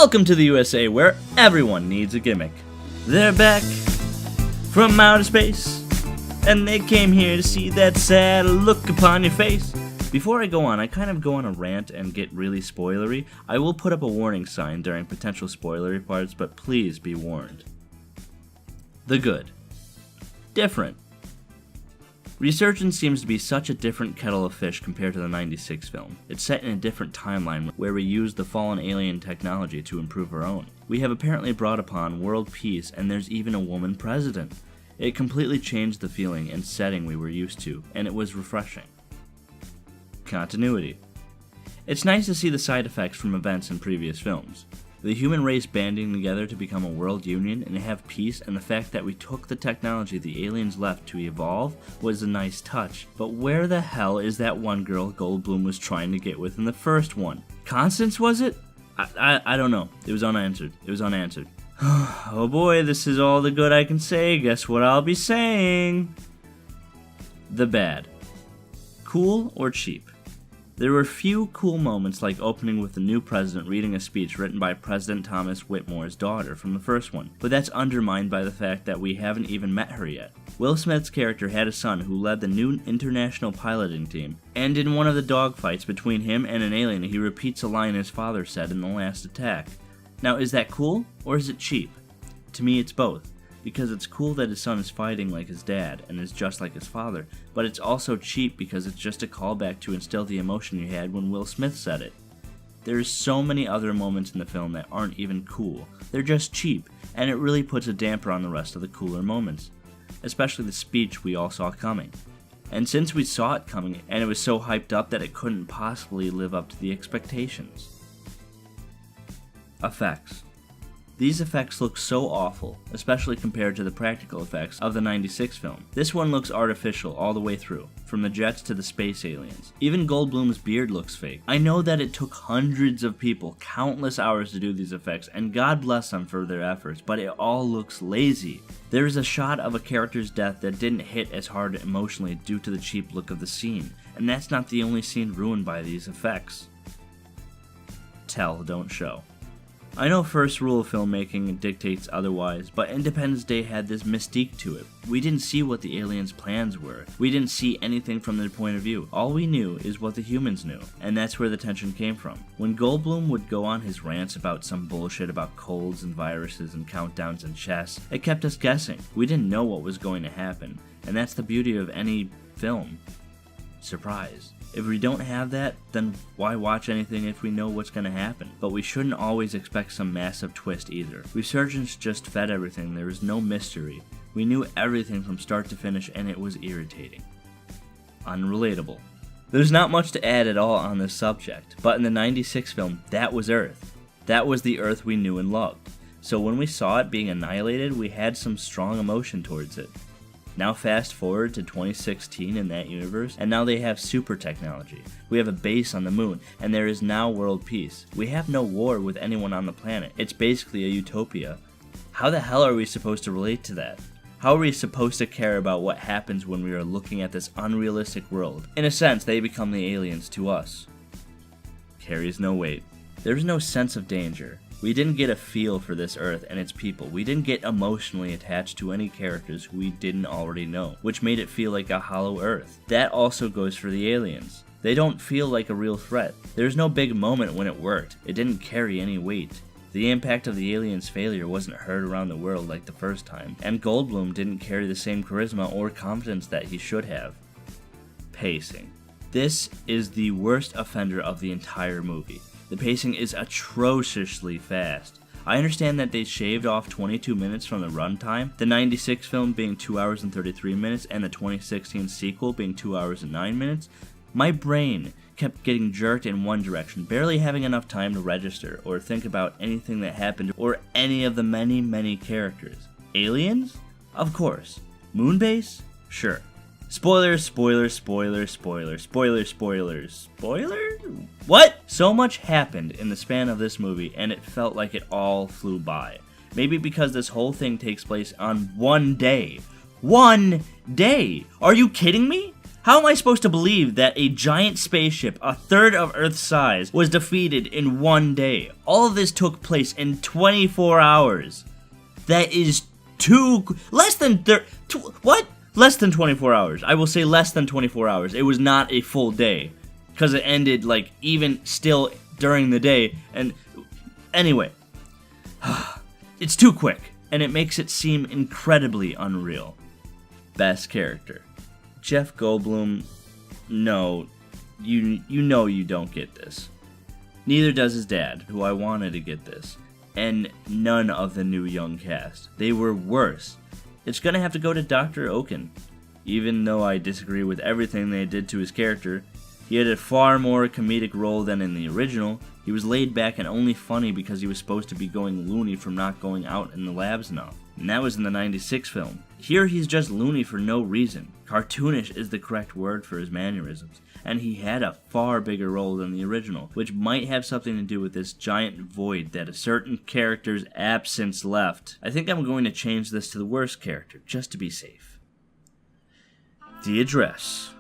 Welcome to the USA, where everyone needs a gimmick. They're back from outer space, and they came here to see that sad look upon your face. Before I go on, I kind of go on a rant and get really spoilery. I will put up a warning sign during potential spoilery parts, but please be warned. The good. Different. Resurgence seems to be such a different kettle of fish compared to the '96 film. It's set in a different timeline where we use the fallen alien technology to improve our own. We have apparently brought upon world peace, and there's even a woman president. It completely changed the feeling and setting we were used to, and it was refreshing. Continuity. It's nice to see the side effects from events in previous films. The human race banding together to become a world union and have peace, and the fact that we took the technology the aliens left to evolve was a nice touch. But where the hell is that one girl Goldblum was trying to get with in the first one? Constance, was it? I don't know. It was unanswered. Oh boy, this is all the good I can say. Guess what I'll be saying? The bad. Cool or cheap? There were few cool moments, like opening with the new president reading a speech written by President Thomas Whitmore's daughter from the first one, but that's undermined by the fact that we haven't even met her yet. Will Smith's character had a son who led the new international piloting team, and in one of the dogfights between him and an alien, he repeats a line his father said in the last attack. Now, is that cool, or is it cheap? To me, it's both. Because it's cool that his son is fighting like his dad and is just like his father, but it's also cheap because it's just a callback to instill the emotion you had when Will Smith said it. There's so many other moments in the film that aren't even cool. They're just cheap, and it really puts a damper on the rest of the cooler moments, especially the speech we all saw coming. And since we saw it coming, and it was so hyped up that it couldn't possibly live up to the expectations. Effects. These effects look so awful, especially compared to the practical effects of the '96 film. This one looks artificial all the way through, from the jets to the space aliens. Even Goldblum's beard looks fake. I know that it took hundreds of people, countless hours to do these effects, and God bless them for their efforts, but it all looks lazy. There is a shot of a character's death that didn't hit as hard emotionally due to the cheap look of the scene, and that's not the only scene ruined by these effects. Tell, don't show. I know first rule of filmmaking dictates otherwise, but Independence Day had this mystique to it. We didn't see what the aliens' plans were. We didn't see anything from their point of view. All we knew is what the humans knew, and that's where the tension came from. When Goldblum would go on his rants about some bullshit about colds and viruses and countdowns and chess, it kept us guessing. We didn't know what was going to happen, and that's the beauty of any film. Surprise. If we don't have that, then why watch anything if we know what's going to happen? But we shouldn't always expect some massive twist either. Resurgence just fed everything. There was no mystery. We knew everything from start to finish, and it was irritating. Unrelatable. There's not much to add at all on this subject, but in the '96 film, that was Earth. That was the Earth we knew and loved. So when we saw it being annihilated, we had some strong emotion towards it. Now fast forward to 2016 in that universe, and now they have super technology. We have a base on the moon, and there is now world peace. We have no war with anyone on the planet. It's basically a utopia. How the hell are we supposed to relate to that? How are we supposed to care about what happens when we are looking at this unrealistic world? In a sense, they become the aliens to us. Carries no weight. There's no sense of danger. We didn't get a feel for this Earth and its people. We didn't get emotionally attached to any characters who we didn't already know, which made it feel like a hollow Earth. That also goes for the aliens. They don't feel like a real threat. There's no big moment when it worked. It didn't carry any weight. The impact of the aliens' failure wasn't heard around the world like the first time, and Goldblum didn't carry the same charisma or confidence that he should have. Pacing. This is the worst offender of the entire movie. The pacing is atrociously fast. I understand that they shaved off 22 minutes from the runtime, the '96 film being 2 hours and 33 minutes and the 2016 sequel being 2 hours and 9 minutes. My brain kept getting jerked in one direction, barely having enough time to register or think about anything that happened or any of the many characters. Aliens? Of course. Moonbase? Sure. Spoilers. What? So much happened in the span of this movie, and it felt like it all flew by. Maybe because this whole thing takes place on one day. One day! Are you kidding me? How am I supposed to believe that a giant spaceship, a third of Earth's size, was defeated in one day? All of this took place in 24 hours. That is less than 24 hours. I will say less than 24 hours. It was not a full day, because it ended, like, even still during the day, and anyway. It's too quick, and it makes it seem incredibly unreal. Best character. Jeff Goldblum, no, you know you don't get this. Neither does his dad, who I wanted to get this. And none of the new young cast. They were worse. It's gonna have to go to Dr. Oken. Even though I disagree with everything they did to his character, he had a far more comedic role than in the original. He was laid back and only funny because he was supposed to be going loony from not going out in the labs enough. And that was in the 96 film. Here he's just loony for no reason. Cartoonish is the correct word for his mannerisms. And he had a far bigger role than the original, which might have something to do with this giant void that a certain character's absence left. I think I'm going to change this to the worst character, just to be safe. The Address.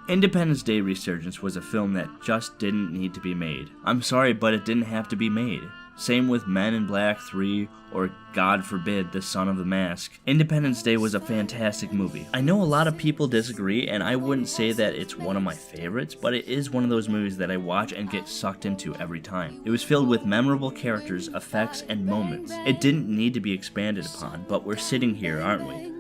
Independence Day Resurgence was a film that just didn't need to be made. I'm sorry, but it didn't have to be made. Same with Men in Black 3, or God forbid, The Son of the Mask. Independence Day was a fantastic movie. I know a lot of people disagree, and I wouldn't say that it's one of my favorites, but it is one of those movies that I watch and get sucked into every time. It was filled with memorable characters, effects, and moments. It didn't need to be expanded upon, but we're sitting here, aren't we?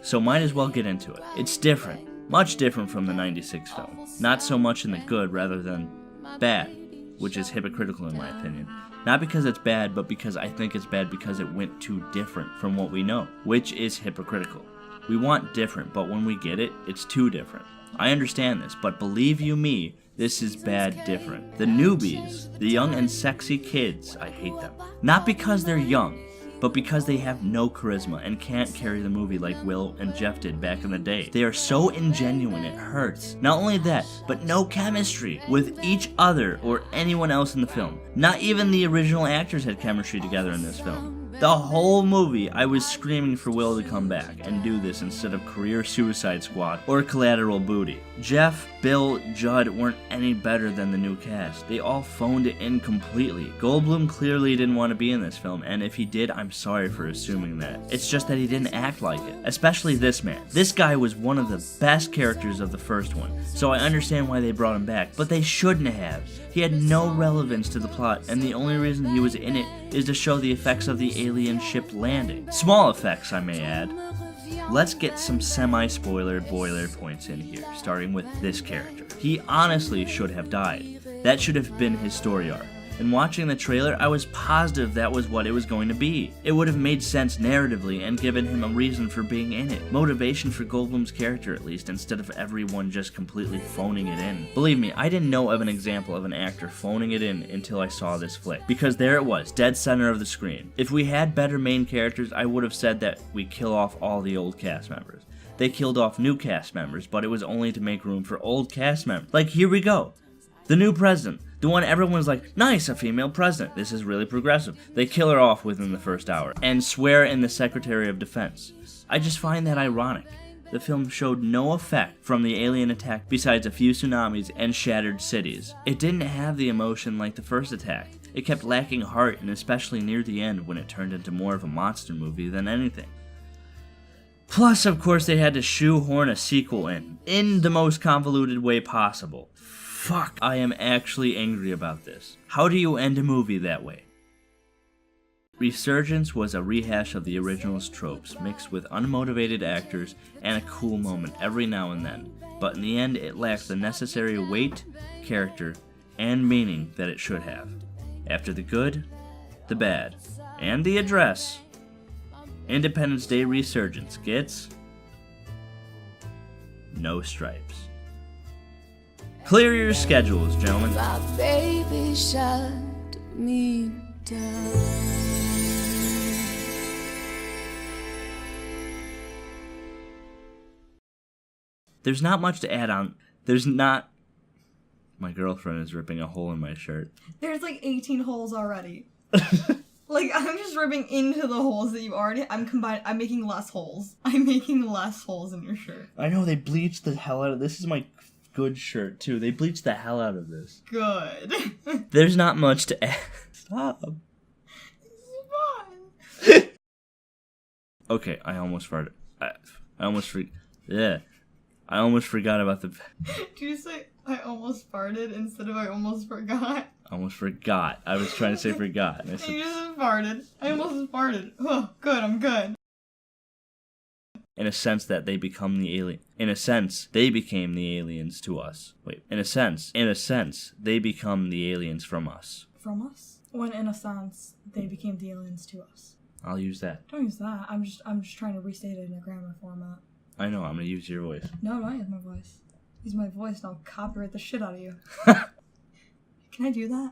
So might as well get into it. It's different. Much different from the 96 film. Not so much in the good rather than bad, which is hypocritical in my opinion. Not because it's bad, but because I think it's bad because it went too different from what we know, which is hypocritical. We want different, but when we get it, it's too different. I understand this, but believe you me, this is bad different. The newbies, the young and sexy kids, I hate them. Not because they're young, but because they have no charisma and can't carry the movie like Will and Jeff did back in the day. They are so ingenuine it hurts. Not only that, but no chemistry with each other or anyone else in the film. Not even the original actors had chemistry together in this film. The whole movie, I was screaming for Will to come back and do this instead of Career Suicide Squad or Collateral Booty. Jeff, Bill, Judd weren't any better than the new cast. They all phoned it in completely. Goldblum clearly didn't want to be in this film, and if he did, I'm sorry for assuming that. It's just that he didn't act like it. Especially this man. This guy was one of the best characters of the first one, so I understand why they brought him back, but they shouldn't have. He had no relevance to the plot, and the only reason he was in it is to show the effects of the alien ship landing. Small effects, I may add. Let's get some semi-spoiler boiler points in here, starting with this character. He honestly should have died. That should have been his story arc. And watching the trailer, I was positive that was what it was going to be. It would have made sense narratively and given him a reason for being in it. Motivation for Goldblum's character at least, instead of everyone just completely phoning it in. Believe me, I didn't know of an example of an actor phoning it in until I saw this flick. Because there it was, dead center of the screen. If we had better main characters, I would have said that we kill off all the old cast members. They killed off new cast members, but it was only to make room for old cast members. Like, here we go. The new president. The one everyone's like, nice, a female president. This is really progressive. They kill her off within the first hour and swear in the Secretary of Defense. I just find that ironic. The film showed no effect from the alien attack besides a few tsunamis and shattered cities. It didn't have the emotion like the first attack. It kept lacking heart, and especially near the end when it turned into more of a monster movie than anything. Plus, of course, they had to shoehorn a sequel in the most convoluted way possible. Fuck, I am actually angry about this. How do you end a movie that way? Resurgence was a rehash of the original's tropes, mixed with unmotivated actors and a cool moment every now and then, but in the end it lacked the necessary weight, character, and meaning that it should have. After the good, the bad, and the address, Independence Day Resurgence gets no stripes. Clear your schedules, gentlemen. My baby shut me down. There's not much to add on. There's not... My girlfriend is ripping a hole in my shirt. There's like 18 holes already. Like, I'm just ripping into the holes that you already... I'm making less holes. I'm making less holes in your shirt. I know, they bleached the hell out of this. Is my good shirt, too. They bleached the hell out of this. Good. There's not much to add. Stop. It's fine. Okay, I almost farted. I almost forgot about the... Did you say I almost farted instead of I almost forgot? I almost forgot. I was trying to say forgot. And I You said, just farted. I almost farted. Oh, good, I'm good. in a sense that they become the alien. In a sense, they became the aliens to us. Wait, in a sense, they become the aliens from us. From us? When, in a sense, they became the aliens to us. I'll use that. Don't use that. I'm just trying to restate it in a grammar format. I know, I'm gonna use your voice. No, don't use my voice. Use my voice and I'll copyright the shit out of you. Can I do that?